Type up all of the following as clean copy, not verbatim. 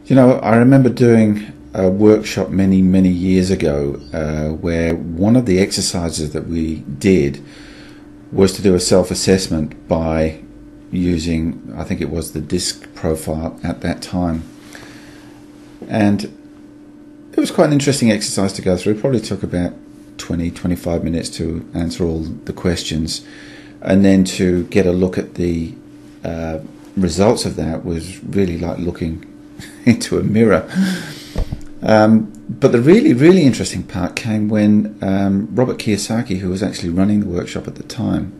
You know, I remember doing a workshop many years ago where one of the exercises that we did was to do a self-assessment by using, I think it was the DISC profile at that time. And it was quite an interesting exercise to go through. It probably took about 20-25 minutes to answer all the questions, and then to get a look at the results of that was really like looking into a mirror. But the really interesting part came when Robert Kiyosaki, who was actually running the workshop at the time,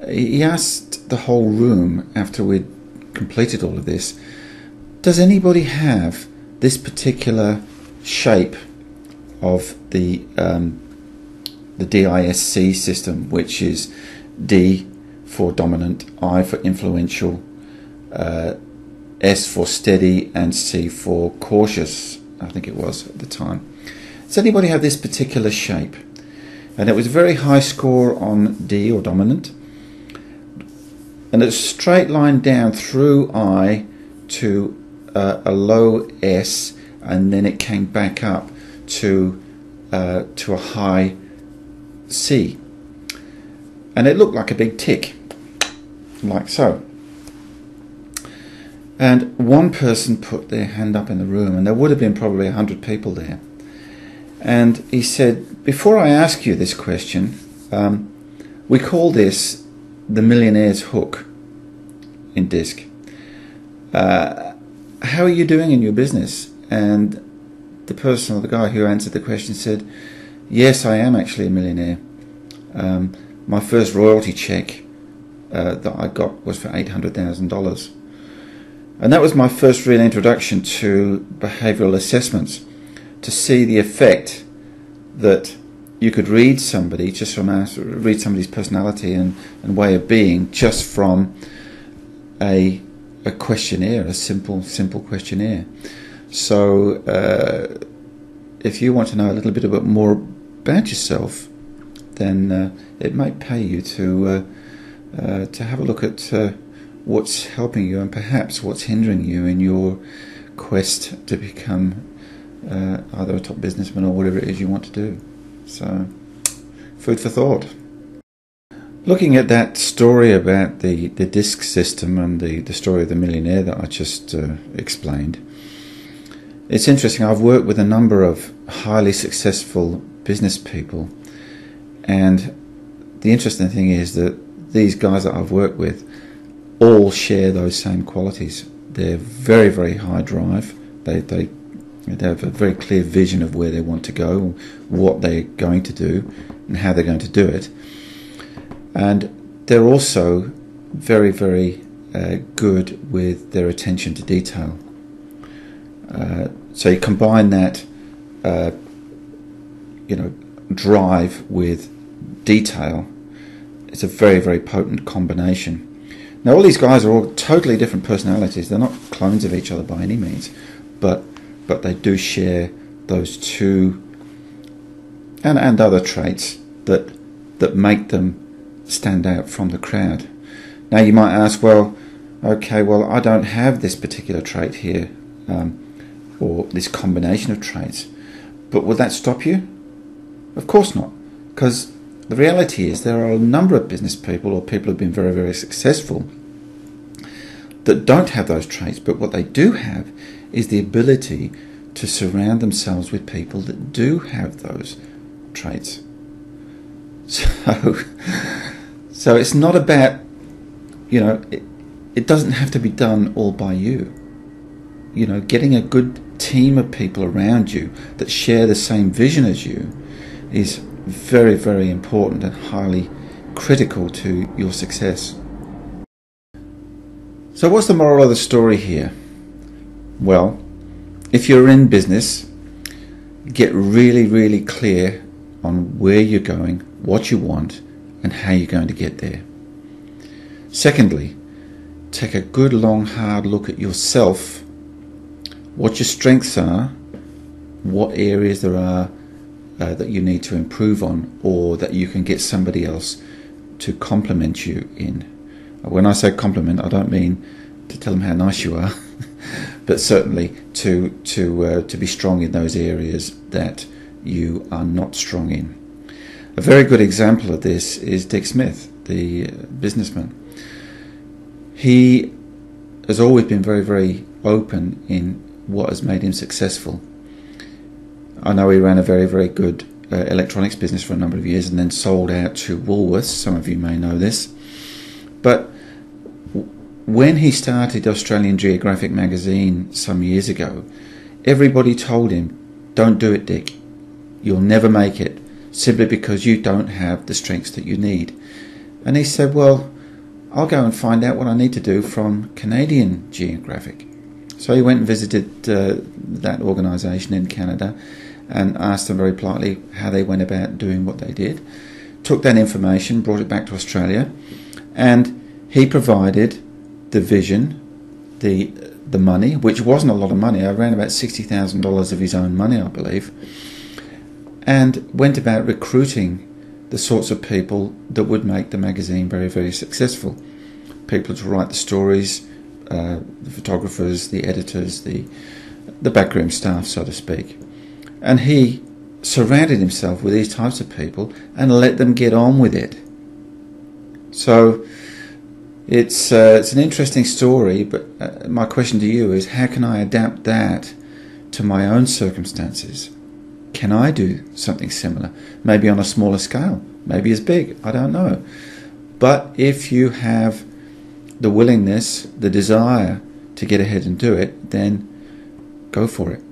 he asked the whole room after we'd completed all of this, does anybody have this particular shape of the DISC system, which is D for dominant, I for influential, S for steady, and C for cautious, I think it was at the time. Does anybody have this particular shape? And it was a very high score on D or dominant, and it's a straight line down through I to a low S, and then it came back up to a high C, and it looked like a big tick, like so. And one person put their hand up in the room, and there would have been probably 100 people there, and he said, before I ask you this question, we call this the millionaire's hook in DISC. How are you doing in your business? And the person, or the guy who answered the question, said, yes, I am actually a millionaire. My first royalty check that I got was for $800,000. And that was my first real introduction to behavioural assessments, to see the effect that you could read somebody just from read somebody's personality and way of being just from a questionnaire, a simple questionnaire. So if you want to know a little bit more about yourself, then it might pay you to have a look at what's helping you and perhaps what's hindering you in your quest to become either a top businessman or whatever it is you want to do. So, food for thought. Looking at that story about the DISC system and the story of the millionaire that I just explained, it's interesting. I've worked with a number of highly successful business people, and the interesting thing is that these guys that I've worked with all share those same qualities. They're very high drive. They have a very clear vision of where they want to go, what they're going to do, and how they're going to do it. And they're also very good with their attention to detail. So you combine that, drive with detail. It's a very potent combination. Now, all these guys are all totally different personalities. They're not clones of each other by any means, but they do share those two and other traits that make them stand out from the crowd. Now, you might ask, well, okay, I don't have this particular trait here, or this combination of traits, but will that stop you? Of course not, because the reality is there are a number of business people or people who have been very successful that don't have those traits, but what they do have is the ability to surround themselves with people that do have those traits. So it's not about, it doesn't have to be done all by you. Getting a good team of people around you that share the same vision as you is very important and highly critical to your success. So what's the moral of the story here? Well, if you're in business, get really clear on where you're going, what you want, and how you're going to get there. Secondly, take a good long hard look at yourself, what your strengths are, what areas there are that you need to improve on, or that you can get somebody else to compliment you in. When I say compliment, I don't mean to tell them how nice you are, but certainly to be strong in those areas that you are not strong in. A very good example of this is Dick Smith, the businessman. He has always been very, very open in what has made him successful. I know he ran a very, very good electronics business for a number of years and then sold out to Woolworths. Some of you may know this. But when he started Australian Geographic magazine some years ago, everybody told him, don't do it, Dick. You'll never make it, simply because you don't have the strengths that you need. And he said, well, I'll go and find out what I need to do from Canadian Geographic. So he went and visited that organisation in Canada and asked them very politely how they went about doing what they did. Took that information, brought it back to Australia, and he provided the vision, the money, which wasn't a lot of money, around about $60,000 of his own money, I believe, and went about recruiting the sorts of people that would make the magazine very, very successful. People to write the stories, the photographers, the editors, the backroom staff, so to speak. And he surrounded himself with these types of people and let them get on with it. So it's an interesting story, but my question to you is, how can I adapt that to my own circumstances? Can I do something similar? Maybe on a smaller scale, maybe as big, I don't know. But if you have the willingness, the desire to get ahead and do it, then go for it.